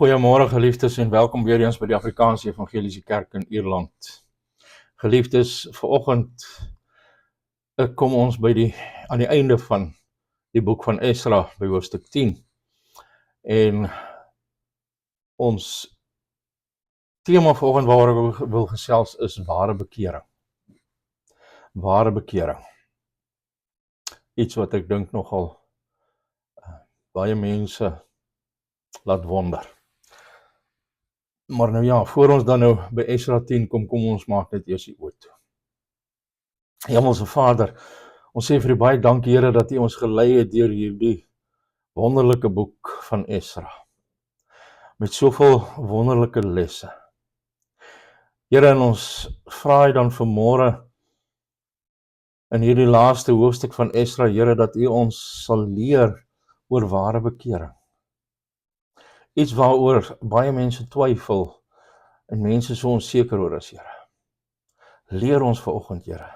Goeiemôre geliefdes en welkom weer eens by die Afrikaanse Evangeliese Kerk in Ierland. Geliefdes, vanoggend kom ons aan die einde van die boek van Esra by hoofstuk 10. En ons tema vanoggend waaroor ek wil gesels is ware bekering. Ware bekering. Iets wat ek dink nogal baie mense laat wonder. Maar nou ja, voor ons dan nou by Esra 10 kom ons maak net eers die oë toe. Hemelse Vader, ons sê vir U baie dankie Here dat U ons gelei het deur hierdie wonderlike boek van Esra. Met soveel wonderlike lesse. Here, en ons vra U dan vanmôre in hierdie laaste hoofstuk van Esra, Here, dat U ons sal leer oor ware bekering. Iets waaroor baie mense twyfel en mense so onseker oor is, Here. Leer ons vanoggend, Here.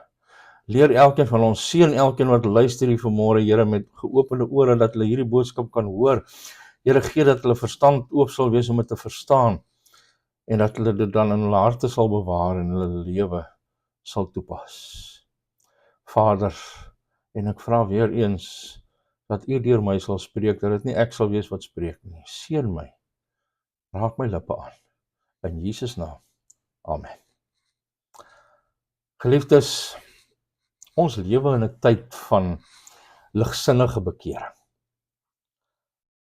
Leer elkeen van ons, seën elkeen wat luister hier vanmôre, Here, met geopende ore, dat hulle hierdie boodskap kan hoor. Here, gee dat hulle verstand oop sal wees om dit te verstaan en dat hulle dit dan in hulle harte sal bewaar en hulle lewe sal toepas. Vader, en ek vra weer eens dat U deur my sal spreek, dat dit nie ek sal wees wat spreek nie. Seën my, raak my lippe aan. In Jesus naam, amen. Geliefdes, ons lewe in 'n tyd van ligsinnige bekering.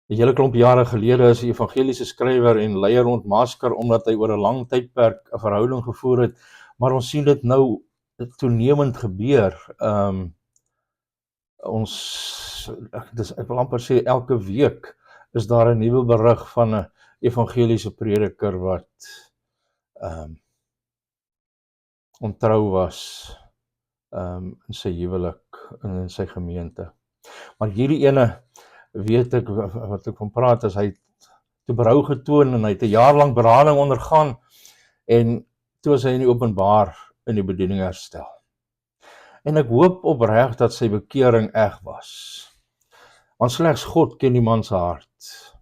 'n Hele klomp jare gelede is 'n evangeliese skrywer en leier ontmasker omdat hy oor 'n lang tydperk 'n verhouding gevoer het, maar ons sien dit nou toenemend gebeur. Ek wil amper sê elke week is daar 'n nuwe berig van 'n evangeliese prediker wat ontrou was in sy huwelik en in sy gemeente. Maar hierdie ene, weet ek wat ek van praat, is hy toe berou getoon en hy het 'n jaar lank berading ondergaan en toe is hy in die openbaar in die bediening herstel. En ek hoop opreg dat sy bekering eg was. Want slegs God ken die man se hart.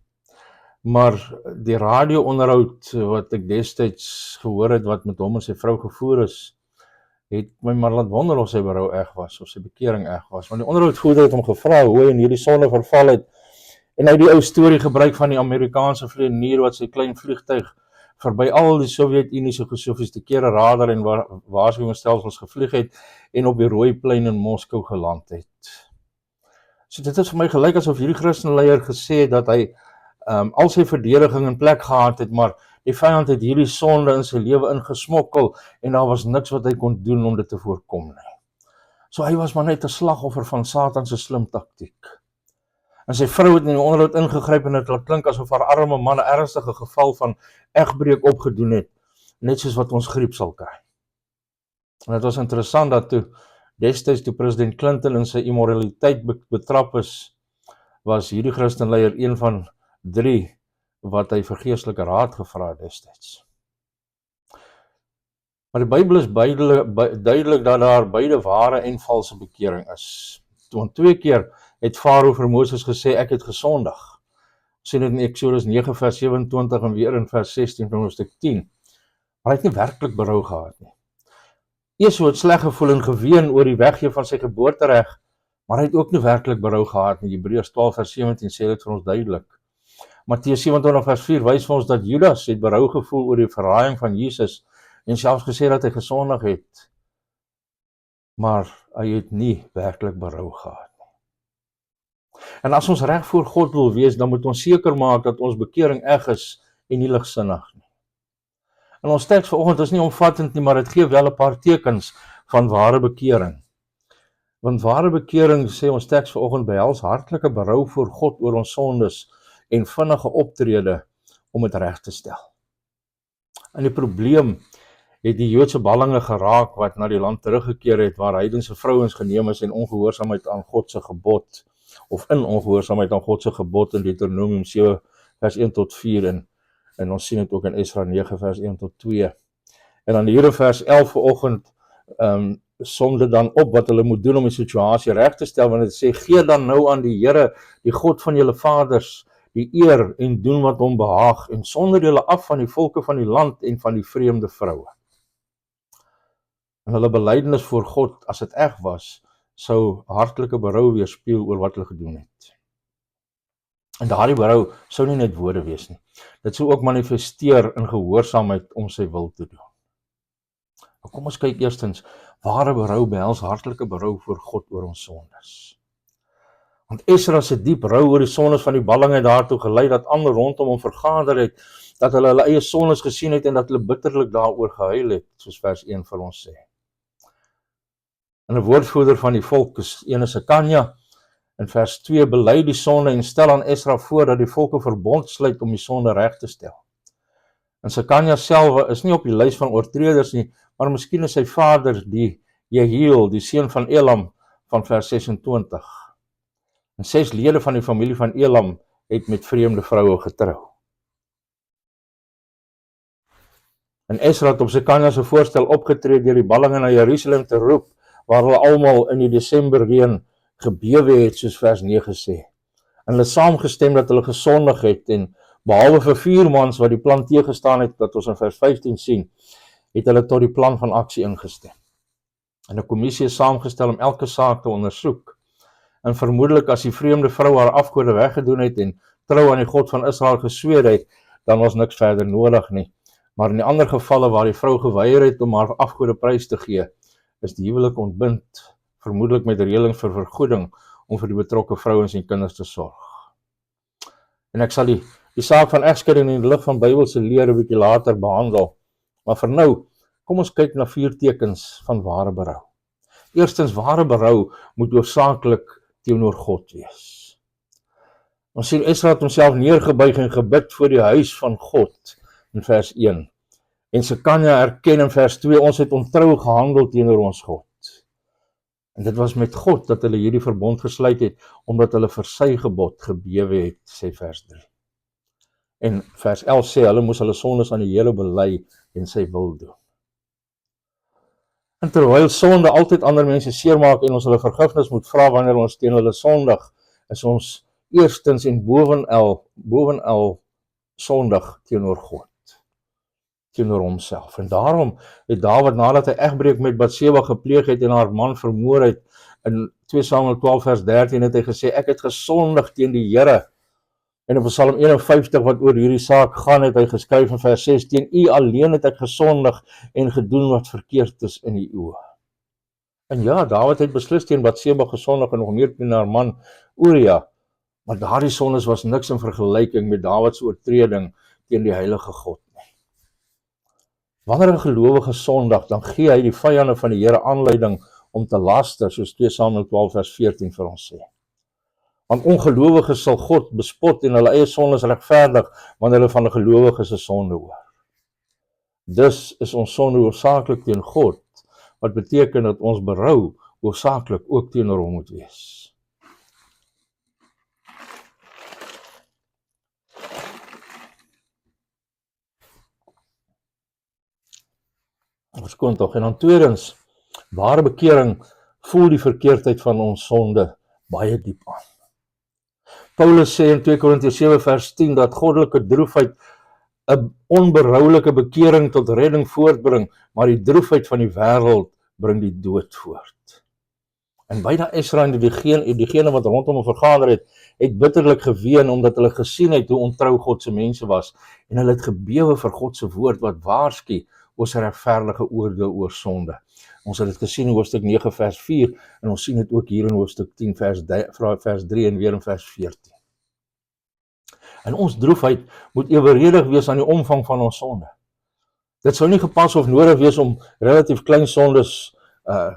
Maar die radio-onderhoud wat ek destyds gehoor het wat met hom en sy vrou gevoer is, het my maar laat wonder of sy berou eg was, of sy bekering eg was. Want die onderhoudvoerder het hom gevra hoe hy in hierdie sonde verval het. En hy het die ou storie gebruik van die Amerikaanse vlieënier wat sy klein vliegtuig verby al die Sowjet-Unie se gesofistikeerde radar en waarskuwingsstelsels gevlieg het en op die Rooi Plein in Moskou geland het. So dit is vir my gelyk asof hierdie Christenleier gesê het dat hy al sy verdediging in plek gehad het, maar die vyand het hierdie sonde in sy lewe ingesmokkel en daar was niks wat hy kon doen om dit te voorkom nie. So hy was maar net 'n slagoffer van Satan se slim taktiek. En sy vrou het in die onderhoud ingegryp en dit laat klink asof haar arme man 'n ernstige geval van egbreek opgedoen het, net soos wat ons griep sal kry. En dit was interessant dat destyds toe president Clinton in sy immoraliteit betrap is, was hierdie Christenleier een van 3 wat hy vir geestelike raad gevra het destyds. Maar die Bybel is duidelik dat daar beide ware en valse bekering is. Want 2 keer het Farao vir Moses gesê, ek het gesondig. Ons sien dit in Exodus 9 vers 27 en weer in vers 16 van hoofstuk 10. Maar hy het nie werklik berou gehad nie. Esau het sleg gevoel en geween oor die weggee van sy geboortereg, maar hy het ook nie werklik berou gehad nie. Hebreërs 12 vers 17 sê dit vir ons duidelik. Matteus 27 vers 4 wys vir ons dat Judas het berou gevoel oor die verraaiing van Jesus en selfs gesê dat hy gesondig het. Maar hy het nie werklik berou gehad nie. En as ons reg voor God wil wees, dan moet ons seker maak dat ons bekering eg is en nie ligsinnig nie. En ons teks vanoggend is nie omvattend nie, maar dit gee wel 'n paar tekens van ware bekering. Want ware bekering, sê ons teks vanoggend, behels hartlike berou voor God oor ons sondes en vinnige optrede om dit reg te stel. En die probleem het die Joodse ballinge geraak wat na die land teruggekeer het, waar heidense vrouens geneem is en ongehoorsaamheid aan God se gebod, of in ongehoorsaamheid aan God se gebod in Deuteronomium 7 vers 1 tot 4 en ons sien dit ook in Esra 9 vers 1 tot 2. En dan hier in vers 11 vanoggend som dit dan op wat hulle moet doen om die situasie reg te stel, want dit sê, gee dan nou aan die Here, die God van julle vaders, die eer en doen wat hom behaag, en sonder julle af van die volke van die land en van die vreemde vroue. En hulle belydenis voor God, as dit reg was, sou hartlike berou weerspieël oor wat hulle gedoen het. En daardie berou sou nie net woorde wees nie. Dit sou ook manifesteer in gehoorsaamheid om sy wil te doen. Nou kom ons kyk eerstens, ware berou behels hartlike berou voor God oor ons sondes. Want Esra se diep rou oor die sondes van die balling het daartoe gelei dat ander rondom hom vergader het, dat hulle eie sondes gesien het en dat hulle bitterlik daaroor gehuil het, soos vers 1 vir ons sê. En 'n woordvoerder van die volk is ene Sekanja, in vers 2 bely die sonde en stel aan Esra voor dat die volk 'n verbond sluit om die sonde reg te stel. En Sekanja self is nie op die lys van oortreders nie, maar miskien is sy vader die Jehiel, die seun van Elam, van vers 26. En 6 lede van die familie van Elam het met vreemde vroue getrou. En Esra het op Sekanja se voorstel opgetree deur die ballinge na Jerusalem te roep, waar hulle almal in die Desemberreën gebewe het, soos vers 9 sê. En hulle saamgestem dat hulle gesondig het, en behalwe vir 4 mans wat die plan teëgestaan het, wat ons in vers 15 sien, het hulle tot die plan van aksie ingestem. En 'n kommissie is saamgestel om elke saak te ondersoek. En vermoedelik as die vreemde vrou haar afgode weggedoen het en trou aan die God van Israel gesweer het, dan was niks verder nodig nie. Maar in die ander gevalle waar die vrou geweier het om haar afgode prys te gee, is die huwelik ontbind, vermoedelik met reëling vir vergoeding om vir die betrokke vrouens en kinders te sorg. En ek sal die saak van egskeiding in die lig van Bybelse leer 'n bietjie later behandel. Maar vir nou, kom ons kyk na 4 tekens van ware berou. Eerstens, ware berou moet hoofsaaklik teenoor God wees. Ons sien Esra het homself neergebuig en gebid voor die huis van God in vers 1. En Sekanja erken in vers 2, ons het ontrou gehandel teenoor ons God. En dit was met God dat hulle hierdie verbond gesluit het, omdat hulle vir sy gebod gebewe het, sê vers 3. En vers 11 sê, hulle moes hulle sondes aan die Here bely en sy wil doen. En terwyl sonde altyd ander mense seermaak en ons hulle vergifnis moet vra wanneer ons teen hulle sondig, is ons eerstens en bovenal sondig teenoor God, teenoor homself. En daarom het Dawid, nadat hy egbreek met Batseba gepleeg het en haar man vermoor het, in 2 Samuel 12 vers 13 het hy gesê, ek het gesondig teen die Here. En in Psalm 51 wat oor hierdie saak gaan, het hy geskryf in vers 6, teen U alleen het ek gesondig en gedoen wat verkeerd is in U oë. En ja, Dawid het beslis teen Batseba gesondig en nog meer teen haar man Uria, maar daardie sondes was niks in vergelyking met Dawid se oortreding teen die heilige God nie. Wanneer 'n gelowige sondig, dan gee hy die vyande van die Here aanleiding om te laster, soos 2 Samuel 12 vers 14 vir ons sê. Want ongelowiges sal God bespot en hulle eie sondes regverdig, wanneer hulle van 'n gelowige se sonde hoor. Dus is ons sonde hoofsaaklik teen God, wat beteken dat ons berou hoofsaaklik ook teenoor hom moet wees. Ons kon tog, en dan tweedens, ware bekering voel die verkeerdheid van ons sonde baie diep aan. Paulus sê in 2 Korintiërs 7 vers 10 dat goddelike droefheid 'n onberoulike bekering tot redding voortbring, maar die droefheid van die wêreld bring die dood voort. En byna Esra en diegene wat rondom hom vergader het bitterlik geween omdat hulle gesien het hoe ontrou God se mense was, en hulle het gebewe vir God se woord wat waarsku oor sy regverdige oordeel oor sonde. Ons het dit gesien in hoofstuk 9 vers 4 en ons sien dit ook hier in hoofstuk 10 vers 3 en weer in vers 14. En ons droefheid moet eweredig wees aan die omvang van ons sonde. Dit sou nie gepas of nodig wees om relatief klein sondes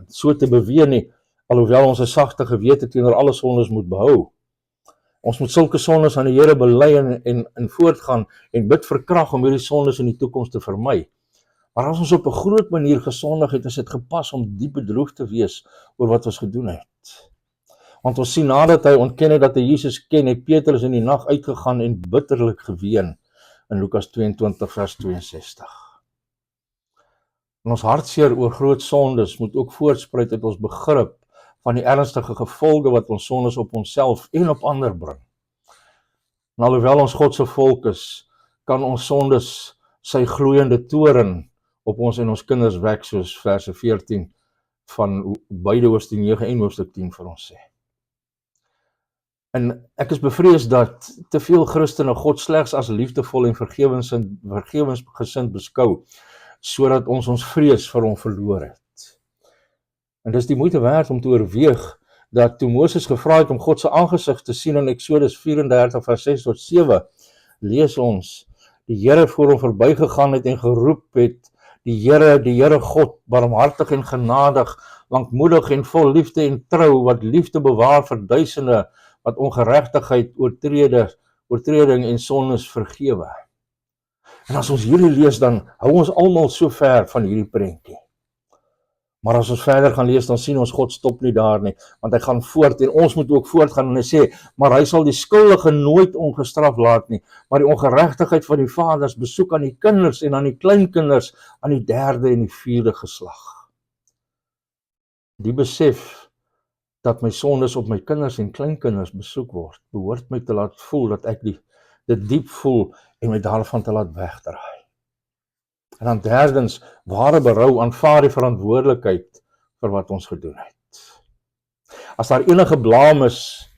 so te beweeg nie, alhoewel ons 'n sagte gewete teenoor alle sondes moet behou. Ons moet sulke sondes aan die Here bely en voortgaan en bid vir krag om hierdie sondes in die toekoms te vermy. Maar as ons op 'n groot manier gesondig het, is dit gepas om diep bedroef te wees oor wat ons gedoen het. Want ons sien nadat hy ontken het dat hy Jesus ken, het Petrus in die nag uitgegaan en bitterlik geween in Lukas 22 vers 62. En ons hartseer oor groot sondes moet ook voortspruit uit ons begrip van die ernstige gevolge wat ons sondes op onsself en op ander bring. En alhoewel ons God se volk is, kan ons sondes sy gloeiende toren op ons en ons kinders wek, soos verse 14 van beide hoofstuk 9 en hoofstuk 10 vir ons sê. En ek is bevrees dat te veel Christene God slegs as liefdevol en vergewensgesind beskou, sodat ons vrees vir hom verloor het. En dis die moeite werd om te oorweeg dat toe Moses gevra het om God se aangesig te sien in Eksodus 34 vers 6 tot 7, lees ons, die Here voor hom verbygegaan het en geroep het, die Here God, barmhartig en genadig, lankmoedig en vol liefde en trou, wat liefde bewaar vir duisende, wat ongeregtigheid, oortreding en sondes vergewe. En as ons hierdie lees, dan hou ons almal so ver van hierdie prentjie. Maar as ons verder gaan lees, dan sien ons God stop nie daar nie, want hy gaan voort en ons moet ook voortgaan en hy sê, maar hy sal die skuldige nooit ongestraf laat nie, maar die ongeregtigheid van die vaders besoek aan die kinders en aan die kleinkinders, aan die 3de en die 4de geslag. Die besef dat my sondes op my kinders en kleinkinders besoek word, behoort my te laat voel dat ek dit diep voel en my daarvan te laat wegdraai. En dan derdens, ware berou, aanvaar die verantwoordelikheid vir wat ons gedoen het. As daar enige blaam is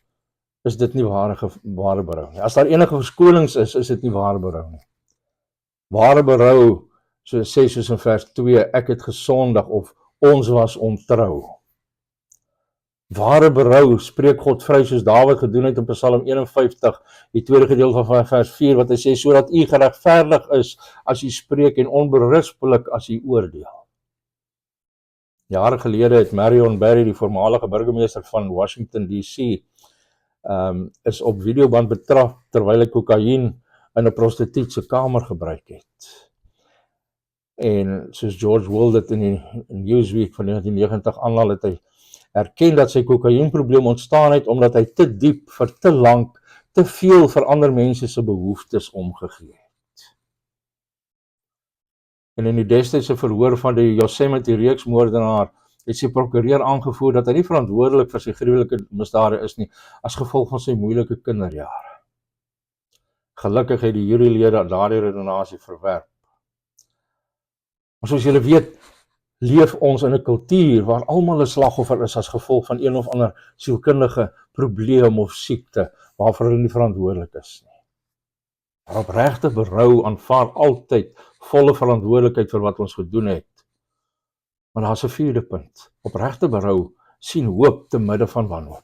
dit nie ware berou nie. As daar enige verskonings is dit nie ware berou nie. Ware berou, soos in vers 2, ek het gesondig of ons was ontrou. Ware berou spreek God vry soos Dawid gedoen het in Psalm 51, die tweede gedeelte van vers 4, wat hy sê, sodat u geregverdig is as u spreek en onberispelik as u oordeel. Jare gelede het Marion Barry, die voormalige burgemeester van Washington DC, is op videoband betrap terwyl hy kokain in 'n prostituut se kamer gebruik het. En soos George Will dit in Newsweek van 1990 aanhaal, het hy erken dat sy kokainprobleem ontstaan het omdat hy te diep, vir te lank, te veel vir ander mense se behoeftes omgegee het. En in die destydse verhoor van die Yosemite reeksmoordenaar het sy prokureur aangevoer dat hy nie verantwoordelik vir sy gruwelike misdade is nie, as gevolg van sy moeilike kinderjare. Gelukkig het die jurylede daardie redenasie verwerp. Maar soos julle weet, leef ons in 'n kultuur waar almal 'n slagoffer is as gevolg van een of ander sielkundige probleem of siekte waarvoor hulle nie verantwoordelik is nie. Maar opregte berou aanvaar altyd volle verantwoordelikheid vir wat ons gedoen het. Maar daar's 'n vierde punt. Opregte berou sien hoop te midde van wanhoop.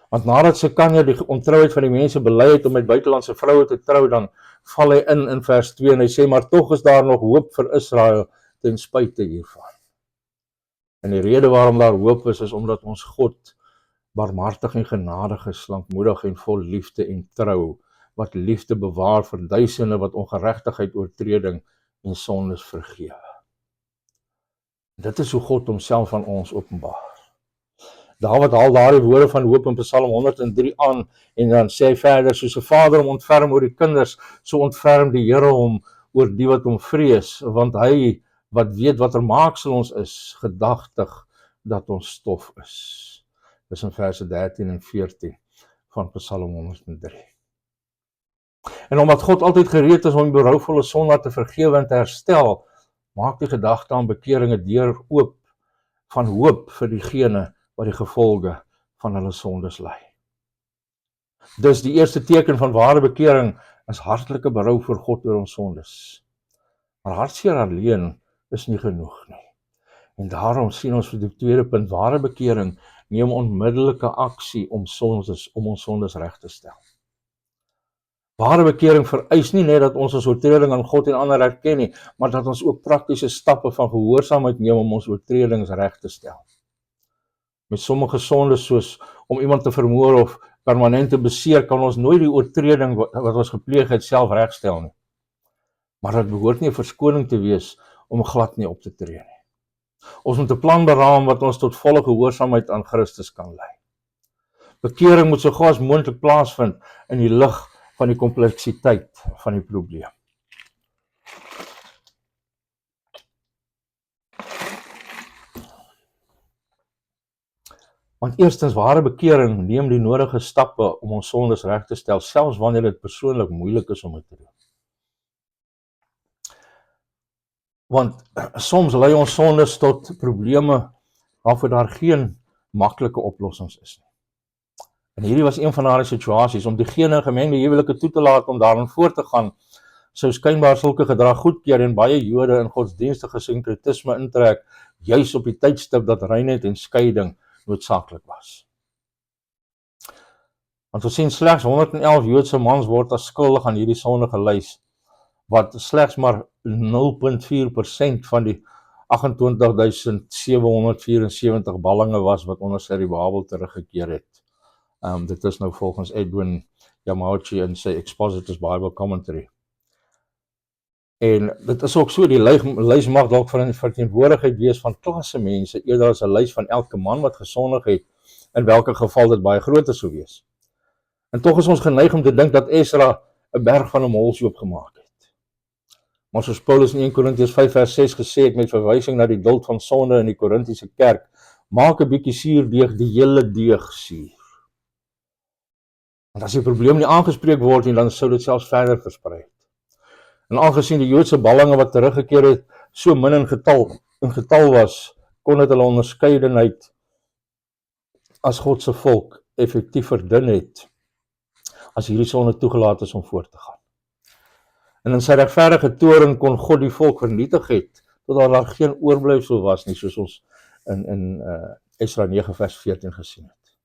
Want nadat Sekanja die ontrouheid van die mense bely het om met buitelandse vroue te trou, dan val hy in vers 2 en hy sê, maar tog is daar nog hoop vir Israel ten spyte hiervan. En die rede waarom daar hoop is omdat ons God barmhartig en genadig is, lankmoedig en vol liefde en trou, wat liefde bewaar vir duisende wat ongeregtigheid, oortreding en sondes vergewe. Dit is hoe God homself aan ons openbaar. Dawid haal daardie woorde van hoop in Psalm 103 aan en dan sê hy verder, soos 'n vader hom ontferm oor die kinders, so ontferm die Here hom oor die wat hom vrees, want hy wat weet watter maaksel ons is, gedagtig dat ons stof is. Dis in verse 13 en 14 van Psalm 103. En omdat God altyd gereed is om die berouvolle sondaar te vergewe en te herstel, maak die gedagte aan bekering 'n deur oop van hoop vir diegene wat die gevolge van hulle sondes ly. Dus die eerste teken van ware bekering is hartlike berou voor God oor ons sondes. Maar hartseer alleen is nie genoeg nie. En daarom sien ons vir die tweede punt, ware bekering neem onmiddellike aksie om ons sondes reg te stel. Ware bekering vereis nie net dat ons oortreding aan God en ander erken nie, maar dat ons ook praktiese stappe van gehoorsaamheid neem om ons oortredings reg te stel. Met sommige sondes soos om iemand te vermoor of permanent te beseer, kan ons nooit die oortreding wat ons gepleeg het self regstel nie. Maar dit behoort nie 'n verskoning te wees om glad nie op te tree nie. Ons moet 'n plan beraam wat ons tot volle gehoorsaamheid aan Christus kan lei. Bekering moet so gou as moontlik plaasvind in die lig van die kompleksiteit van die probleem. Want eerstens, ware bekering neem die nodige stappe om ons sondes reg te stel, selfs wanneer dit persoonlik moeilik is om dit te doen. Want soms lei ons sondes tot probleme waarvoor daar geen maklike oplossings is nie. En hierdie was een van daardie situasies, om diegene gemengde huwelike toe te laat om daarin voort te gaan, sou skynbaar sulke gedrag goedkeur en baie Jode in godsdienstige sinkretisme intrek, juis op die tydstip dat reinheid en skeiding noodsaaklik was. Want ons sien slegs 111 Joodse mans word as skuldig aan hierdie sonde gelys, wat slegs maar 0,4% van die 28.774 ballinge was wat onder Zerubabel teruggekeer het. Dit is nou volgens Edwin Yamauchi in sy Expositor's Bible Commentary. En dit is ook so, die lys mag dalk vir 'n verteenwoordigheid wees van klasse mense, eerder as 'n lys van elke man wat gesondig het, in welke geval dit baie groter sou wees. En tog is ons geneig om te dink dat Esra 'n berg van 'n molshoop gemaak het. Maar soos Paulus in 1 Korintiërs 5 vers 6 gesê het, met verwysing na die duld van sonde in die Korintiese kerk, maak 'n bietjie suurdeeg die hele deeg suur. Want as die probleem nie aangespreek word nie, dan sou dit selfs verder versprei. En aangesien die Joodse ballinge wat teruggekeer het, so min in getal was, kon dit hulle onderskeidenheid as God se volk effektief verdun het, as hierdie sonde toegelaat is om voort te gaan. En in sy regverdige toorn kon God die volk vernietig het, totdat daar geen oorblyfsel was nie, soos ons in Esra 9 vers 14 gesien het.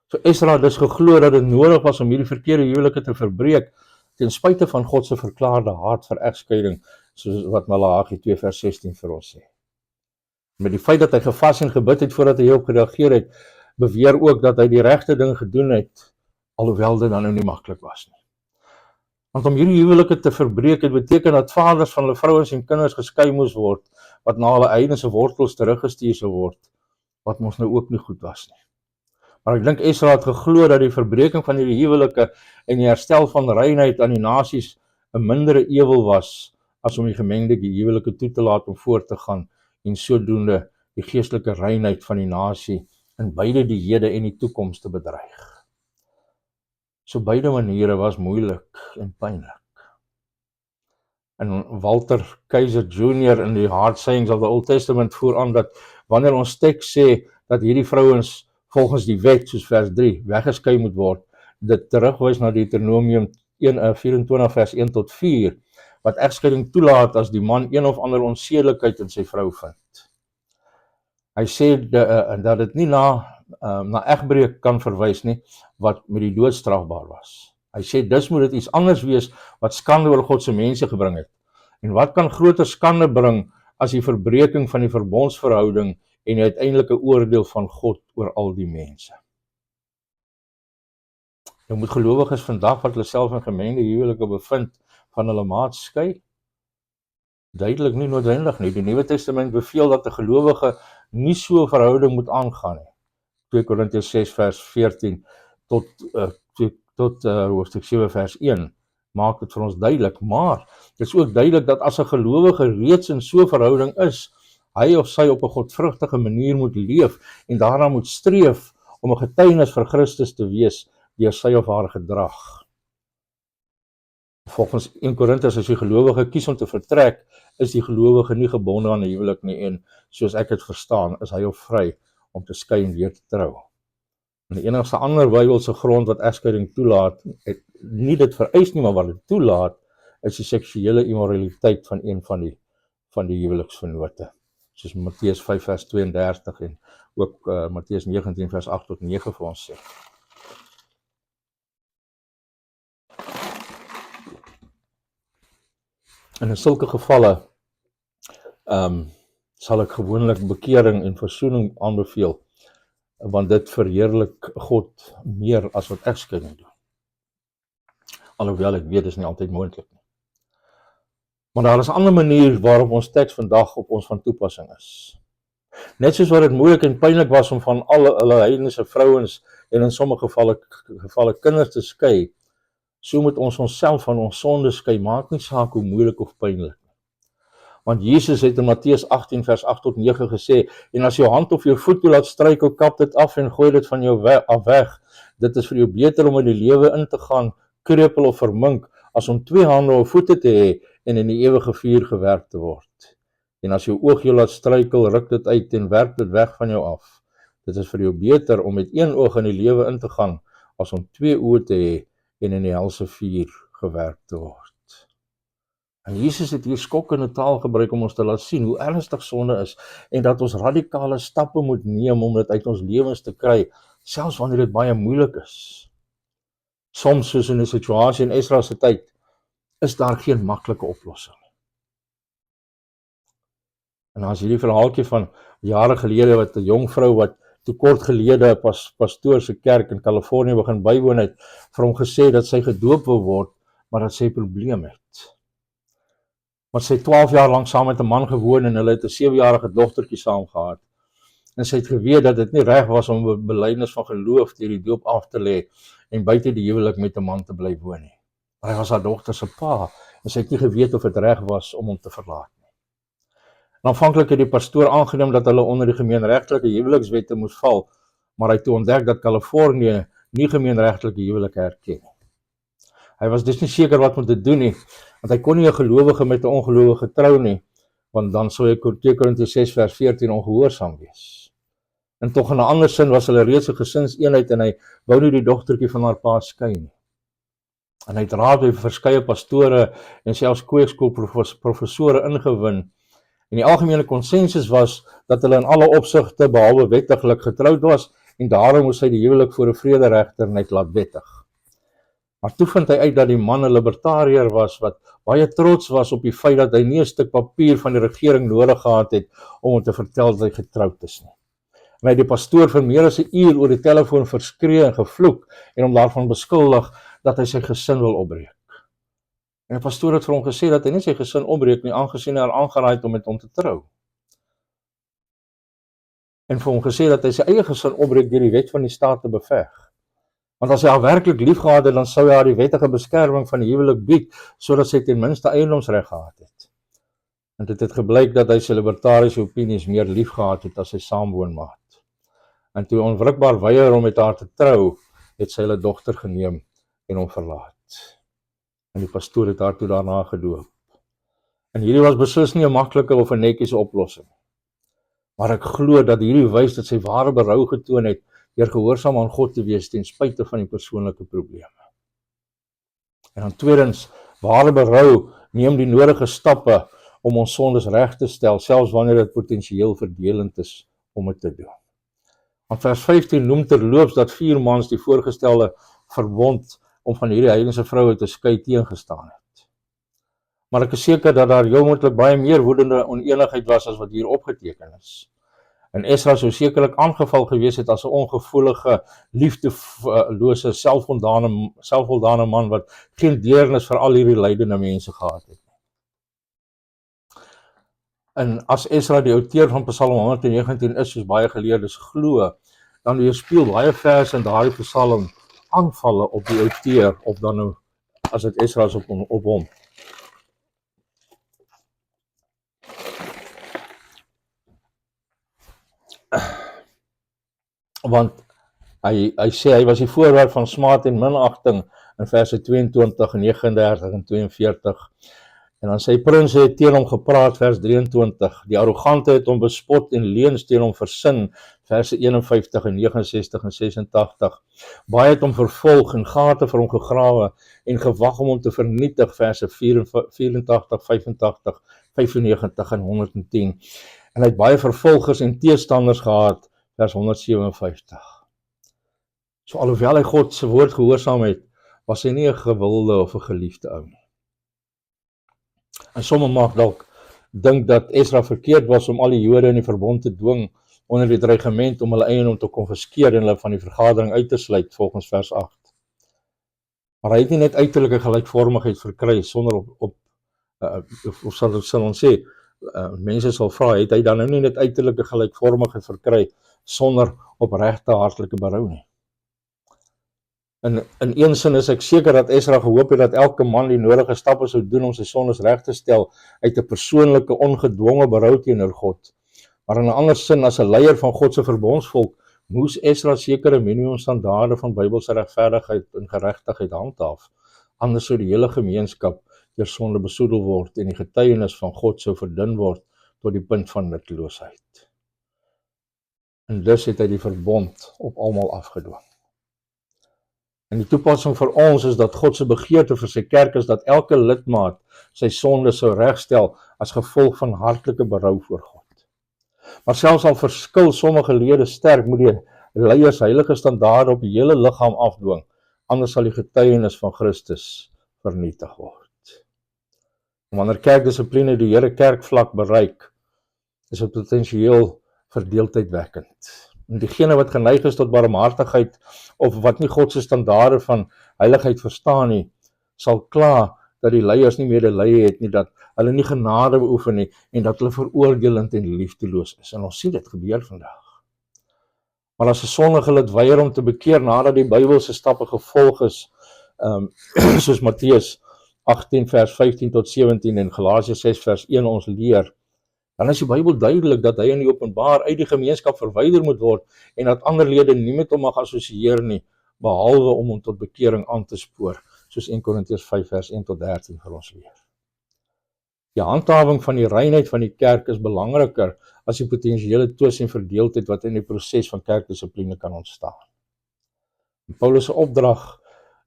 So Esra het dus geglo dat dit nodig was om hierdie verkeerde huwelike te verbreek, ten spyte van God se verklaarde haat vir egskeiding, soos wat Maleagi 2 vers 16 vir ons sê. Met die feit dat hy gevas en gebid het voordat hy hierop gereageer het, beweer ook dat hy die regte ding gedoen het, alhoewel dit dan nou nie maklik was nie. Want om hierdie huwelike te verbreek, het beteken dat vaders van hulle vrouens en kinders geskei moes word, wat na hulle heidense wortels teruggestuur sou word, wat mos nou ook nie goed was nie. Maar ek dink Esra het geglo dat die verbreking van hierdie huwelike en die herstel van reinheid aan die nasies 'n mindere ewel was, as om die gemengde huwelike toe te laat om voort te gaan, en sodoende die geestelike reinheid van die nasie in beide die hede en die toekoms te bedreig. So beide maniere was moeilik en pynlik. En Walter Kaiser Jr. in die Hard Sayings of the Old Testament voer aan dat wanneer ons teks sê dat hierdie vrouens volgens die wet, soos vers 3, weggeskei moet word, dit terugwys na Deuteronomium 24 vers 1 tot 4, wat egskeiding toelaat as die man een of ander onsedelikheid in sy vrou vind. Hy sê dat dit nie na egbreek kan verwys nie, wat met die dood strafbaar was. Hy sê dus moet dit iets anders wees wat skande oor God se mense gebring het. En wat kan groter skande bring as die verbreking van die verbondsverhouding en die uiteindelike oordeel van God oor al die mense? Nou moet gelowiges vandag wat hulle self in gemengde huwelike bevind, van hulle maat skei? Duidelik nie noodwendig nie. Die Nuwe Testament beveel dat 'n gelowige nie so 'n verhouding moet aangaan nie. 2 Korintiërs 6 vers 14 tot hoofstuk 7 vers 1 maak dit vir ons duidelik, maar dit is ook duidelik dat as 'n gelowige reeds in so 'n verhouding is, hy of sy op 'n godvrugtige manier moet leef en daarna moet streef om 'n getuienis vir Christus te wees deur sy of haar gedrag. Volgens 1 Korintiërs, as die gelowige kies om te vertrek, is die gelowige nie gebonde aan 'n huwelik nie, en soos ek dit verstaan, is hy of vry om te skei en weer te trou. En die enigste ander Bybelse grond wat egskeiding toelaat, het nie dit vereis nie, maar wat dit toelaat, is die seksuele immoraliteit van een van die huweliksvennote. Soos Matteus 5 vers 32 en ook Matteus 19 vers 8 tot 9 vir ons sê. En in sulke gevalle sal ek gewoonlik bekering en versoening aanbeveel, want dit verheerlik God meer as wat egskeiding doen. Alhoewel ek weet, is nie altyd moontlik nie. Maar daar is 'n ander manier waarop ons teks vandag op ons van toepassing is. Net soos wat dit moeilik en pynlik was om van alle hulle heidense vrouens en in sommige gevalle kinders te skei, so moet ons onsself van ons sonde skei, maak nie saak hoe moeilik of pynlik. Want Jesus het in Matteus 18 vers 8 tot 9 gesê, en as jou hand of jou voet jou laat struikel, kap dit af en gooi dit van jou af weg. Dit is vir jou beter om in die lewe in te gaan, krepeel of vermink, as om 2 hande of voete te hê en in die ewige vuur gewerp te word. En as jou oog jou laat struikel, ruk dit uit en werp dit weg van jou af. Dit is vir jou beter om met 1 oog in die lewe in te gaan, as om 2 oë te hê en in die helse vuur gewerp te word. En Jesus het hier skokkende taal gebruik om ons te laat sien hoe ernstig sonde is en dat ons radikale stappe moet neem om dit uit ons lewens te kry, selfs wanneer dit baie moeilik is. Soms, soos in 'n situasie in Esra se tyd, is daar geen maklike oplossing. En as hierdie verhaaltjie van jare gelede wat 'n jong vrou wat toe kort gelede pastoor se kerk in Kalifornië begin bywoon het, vir hom gesê dat sy gedoop wil word, maar dat sy 'n probleem het. Want sy het 12 jaar lank saam met 'n man gewoon en hulle het 'n 7-jarige dogtertjie saam gehad. En sy het geweet dat dit nie reg was om 'n belydenis van geloof deur die doop af te lê en buite die huwelik met 'n man te bly woon nie. Maar hy was haar dogter se pa en sy het nie geweet of dit reg was om hom te verlaat nie. En aanvanklik het die pastoor aangeneem dat hulle onder die gemeenregtelike huwelikswette moes val, maar hy het toe ontdek dat Kalifornië nie gemeenregtelike huwelike herken nie. Hy was dus nie seker wat om te doen nie, want hy kon nie 'n gelowige met 'n ongelowige trou nie, want dan sou hy 2 Korintiërs 6 vers 14 ongehoorsaam wees. En tog in 'n ander sin was hulle reeds 'n gesinseenheid en hy wou nie die dogtertjie van haar pa skei nie. En hy het raad by verskeie pastore en selfs kweekskoolprofessore ingewin. En die algemene konsensus was dat hulle in alle opsigte behalwe wettiglik getroud was en daarom moes hy die huwelik voor 'n vrederegter net laat wettig. Maar toe vind hy uit dat die man 'n libertariër was wat baie trots was op die feit dat hy nie 'n stuk papier van die regering nodig gehad het om hom te vertel dat hy getroud is nie. En hy het die pastoor vir meer as 'n uur oor die telefoon verskree en gevloek en hom daarvan beskuldig dat hy sy gesin wil opbreek. En die pastoor het vir hom gesê dat hy nie sy gesin opbreek nie, aangesien hy haar aangeraai het om met hom te trou. En vir hom gesê dat hy sy eie gesin opbreek deur die wet van die staat te beveg. Want as hy haar werklik lief gehad het, dan sou hy haar die wettige beskerming van die huwelik bied, sodat sy ten minste eiendomsreg gehad het. En dit het gebleik dat hy sy libertariese opinies meer lief gehad het as sy saamwoonmaat. En toe onwrikbaar weier om met haar te trou, het sy hulle dogter geneem en hom verlaat. En die pastoor het haar toe daarna gedoop. En hierdie was beslis nie 'n maklike of 'n netjiese oplossing. Maar ek glo dat hierdie wys dat sy ware berou getoon het deur gehoorsaam aan God te wees ten spyte van die persoonlike probleme. En dan tweedens, ware berou neem die nodige stappe om ons sondes reg te stel, selfs wanneer dit potensieel verdelend is om dit te doen. Want vers 15 noem terloops dat 4 mans die voorgestelde verbond om van hierdie heidense vroue te skei teengestaan het. Maar ek is seker dat daar heel moontlik baie meer woedende oneenigheid was as wat hier opgeteken is. En Esra sou sekerlik aangeval gewees het as 'n ongevoelige, liefdelose, selfvoldane man wat geen deernis vir al hierdie lydende mense gehad het. En as Esra die outeur van Psalm 119 is, soos baie geleerdes glo, dan weerspieël baie verse in daardie Psalm aanvalle op die outeur, of dan nou, as dit Esra is op hom. Want hy sê hy was die voorwerp van smaad en minagting in verse 22, 39 en 42. En dan sê prinse het teen hom gepraat, vers 23. Die arrogante het hom bespot en leuns teen hom versin, verse 51 en 69 en 86. Baie het hom vervolg en gate vir hom gegrawe en gewag om hom te vernietig, verse 84, 85, 95 en 110. En hy het baie vervolgers en teestanders gehad, vers 157. So alhoewel hy God se woord gehoorsaam het, was hy nie 'n gewilde of 'n geliefde ou nie. En sommige mag dalk dink dat Esra verkeerd was om al die Jode in die verbond te dwing onder die dreigement om hulle eiendom te konfiskeer en hulle van die vergadering uit te sluit, volgens vers 8. Maar hy het nie net uiterlike gelykvormigheid verkry sonder of sal ons sê, mense sal vra, het hy dan nou nie net uiterlike gelykvormigheid verkry sonder opregte hartlike berou nie. In een sin is ek seker dat Esra gehoop het dat elke man die nodige stappe sou doen om sy sondes reg te stel uit 'n persoonlike ongedwonge berou teenoor God. Maar in 'n ander sin, as 'n leier van God se verbondsvolk, moes Esra sekere minimumstandaarde van Bybelse regverdigheid en geregtigheid handhaaf. Anders sou die hele gemeenskap deur sonde besoedel word en die getuienis van God sou verdun word tot die punt van nutteloosheid. En dus het hy die verbond op almal afgedwing. En die toepassing vir ons is dat God se begeerte vir sy kerk is dat elke lidmaat sy sonde sou regstel as gevolg van hartlike berou voor God. Maar selfs al verskil sommige lede sterk, moet die leiers heilige standaarde op die hele liggaam afdwing, anders sal die getuienis van Christus vernietig word. En wanneer kerkdissipline die Here kerkvlak bereik, is dit potensieel verdeeldheid wekkend. En diegene wat geneig is tot barmhartigheid of wat nie God se standaarde van heiligheid verstaan nie, sal kla dat die leiers nie medelee het nie, dat hulle nie genade beoefen nie en dat hulle veroordelend en liefdeloos is. En ons sien dit gebeur vandag. Maar as 'n sondige lid weier om te bekeer nadat die Bybelse stappe gevolg is, soos Matteus 18 vers 15 tot 17 en Galasiërs 6 vers 1 ons leer, dan is die Bybel duidelik dat hy in die openbaar uit die gemeenskap verwyder moet word en dat ander lede nie met hom mag assosieer nie, behalwe om hom tot bekering aan te spoor, soos 1 Korintiërs 5 vers 1 tot 13 vir ons leer. Die handhawing van die reinheid van die kerk is belangriker as die potensiële twis en verdeeldheid wat in die proses van kerkdissipline kan ontstaan. En Paulus se opdrag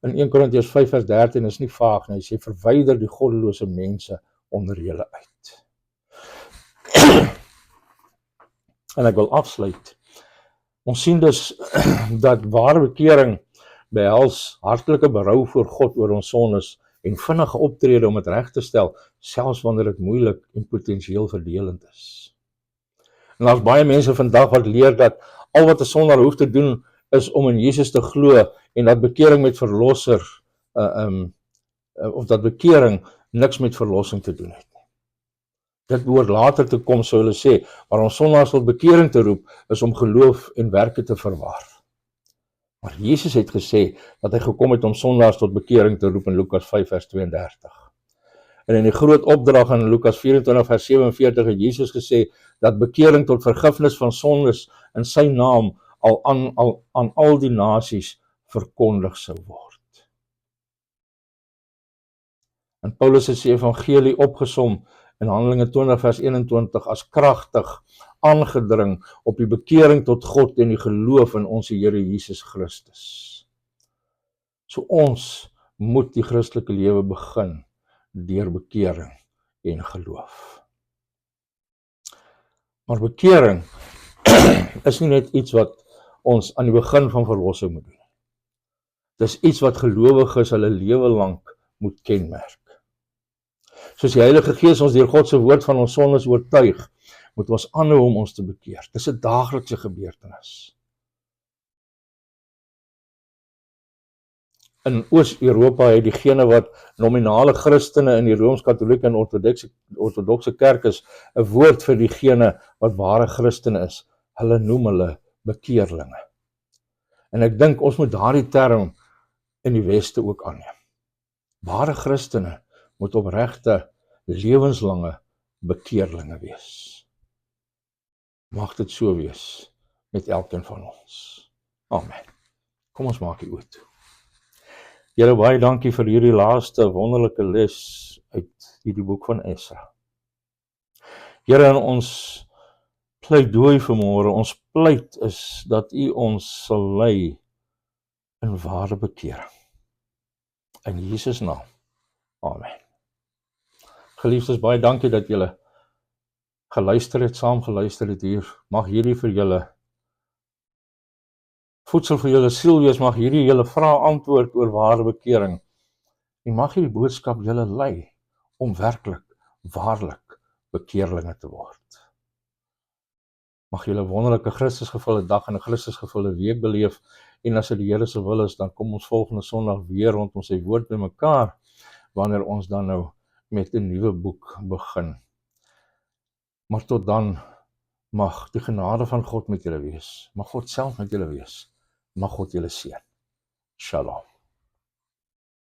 in 1 Korintiërs 5 vers 13 is nie vaag nie, hy sê verwyder die goddelose mense onder julle uit. En ek wil afsluit. Ons sien dus dat ware bekering behels hartlike berou voor God oor ons sondes en vinnige optrede om dit reg te stel, selfs wanneer dit moeilik en potensieel verdelend is. En daar's baie mense vandag wat leer dat al wat 'n sondaar hoef te doen is om in Jesus te glo en dat bekering met verlosser of dat bekering niks met verlossing te doen het. Dit behoort later te kom, sou hulle sê, maar om sondaars tot bekering te roep, is om geloof en werke te verwar. Maar Jesus het gesê dat hy gekom het om sondaars tot bekering te roep in Lukas 5 vers 32. En in die groot opdrag in Lukas 24 vers 47 het Jesus gesê dat bekering tot vergifnis van sondes in sy naam aan al die nasies verkondig sou word. En Paulus het sy evangelie opgesom in Handelinge 20 vers 21 as kragtig aangedring op die bekering tot God en die geloof in ons Here Jesus Christus. So ons moet die Christelike lewe begin deur bekering en geloof. Maar bekering is nie net iets wat ons aan die begin van verlossing moet doen. Dis iets wat gelowiges hulle lewe lank moet kenmerk. Soos die Heilige Gees ons deur God se woord van ons sondes oortuig, moet ons aanhou om ons te bekeer. Dis 'n daaglikse gebeurtenis. In Oos-Europa het diegene wat nominale Christene in die Rooms-Katolieke en Ortodokse kerk is, 'n woord vir diegene wat ware Christene is. Hulle noem hulle bekeerlinge. En ek dink ons moet daardie term in die Weste ook aanneem. Ware Christene moet opregte, lewenslange bekeerlinge wees. Mag dit so wees met elkeen van ons. Amen. Kom ons maak die oë toe. Here, baie dankie vir hierdie laaste wonderlike les uit hierdie boek van Esra. Here, in ons pleidooi vanmôre, ons pleit is dat U ons sal lei in ware bekering. In Jesus naam. Amen. Geliefdes, baie dankie dat julle geluister het, saam geluister het hier. Mag hierdie vir julle voedsel vir julle siel wees, mag hierdie julle vrae antwoord oor ware bekering. En mag hierdie boodskap julle lei om werklik, waarlik bekeerlinge te word. Mag julle wonderlike Christusgevulde dag en 'n Christusgevulde week beleef, en as dit die Here se wil is, dan kom ons volgende Sondag weer rondom sy woord by mekaar, wanneer ons dan nou met 'n nuwe boek begin. Maar tot dan, mag die genade van God met julle wees, mag God self met julle wees, mag God julle seën. Shalom.